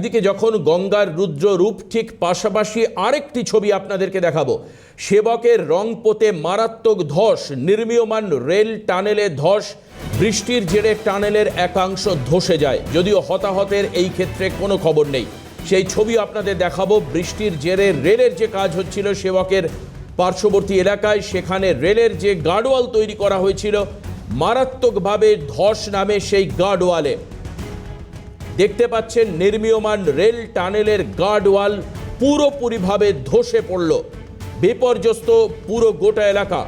এদিকে যখন গঙ্গার রুদ্র রূপ, ঠিক পাশাপাশি আরেকটি ছবি আপনাদেরকে দেখাবো। সেবকের রংপোতে মারাত্মক ধস, নির্মীয়মান রেল টানেলে ধস, বৃষ্টির জেরে টানেলের একাংশ ধসে যায়, যদিও হতাহতের এই ক্ষেত্রে কোনো খবর নেই। সেই ছবি আপনাদের দেখাবো। বৃষ্টির জেরে রেলের যে কাজ হচ্ছিল সেবকের পার্শ্ববর্তী এলাকায়, সেখানে রেলের যে গার্ডওয়াল তৈরি করা হয়েছিল, মারাত্মকভাবে ধস নামে সেই গার্ডওয়ালে। দেখতে পাচ্ছেন নির্মীয়মান রেল টানেলের গার্ডওয়াল পুরোপুরিভাবে ধসে পড়ল, বিপর্যস্ত পুরো গোটা এলাকা।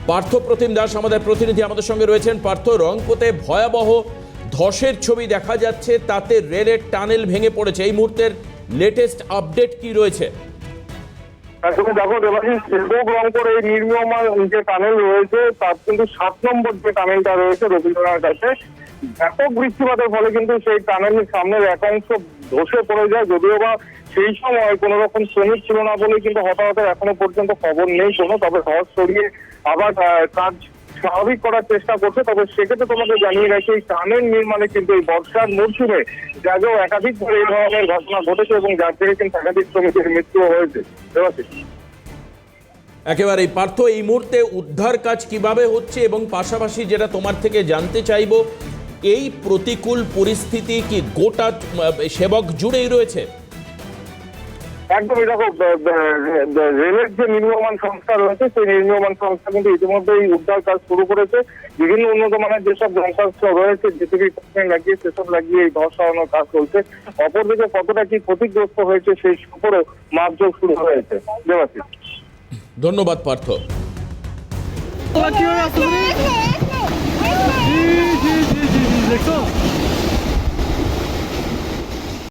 পার্থ প্রতিম দাস আমাদের প্রতিনিধি আমাদের সঙ্গে রয়েছেন। পার্থ, রংপুরে ভয়াবহ ধসের ছবি দেখা যাচ্ছে, তাতে রেলের টানেল ভেঙে পড়েছে। এই মুহূর্তের লেটেস্ট আপডেট কি রয়েছে? তুমি দেখো দেবাশিস, রংপুরে এই নির্মীয়মান যে টানেল রয়েছে তার কিন্তু 7 নম্বর যে টানেলটা রয়েছে রবীন্দ্রনাথ কাছে, ব্যাপক বৃষ্টিপাতের ফলে কিন্তু সেই টানেলের সামনের একাংশ ধসে পড়ে যায়। যদিও বা সেই সময় কোনো রকম শ্রমিক ছিল না বলে কিন্তু হতাহতের এখনো পর্যন্ত খবর নেই কোনো। তবে ধস সরিয়ে আবার কাজ স্বাভাবিক করার চেষ্টা করছে। তবে সেক্ষেত্রে তোমাকে জানিয়ে রাখি, এই টানেল নির্মাণে কিন্তু এই বর্ষার মরশুমে যাকেও একাধিকবার এই ধরনের ঘটনা ঘটেছে এবং যার থেকে কিন্তু একাধিক শ্রমিকের মৃত্যু হয়েছে। একেবারেই পার্থ, এই মুহূর্তে উদ্ধার কাজ কিভাবে হচ্ছে, এবং পাশাপাশি যেটা তোমার থেকে জানতে চাইবো, এই প্রতিকূল পরিস্থিতি কি গোটা সেবক জুড়েই রয়েছে? একদমই দেখো, রেলের যে নির্মীয়মান সংস্থা রয়েছে সেই নির্মীয়মান সংস্থা কিন্তু ইতিমধ্যেই উদ্ধার কাজ শুরু করেছে। বিভিন্ন উন্নত মানের যেসব যন্ত্রাংশ রয়েছে, জেসিবি লাগিয়ে সেসব লাগিয়ে এই ধস সরানোর কাজ চলছে। অপরদিকে কতটা কি ক্ষতিগ্রস্ত হয়েছে সেই উপরেও মাপজোক শুরু হয়েছে। দেবাশিস, ধন্যবাদ পার্থ। দেখো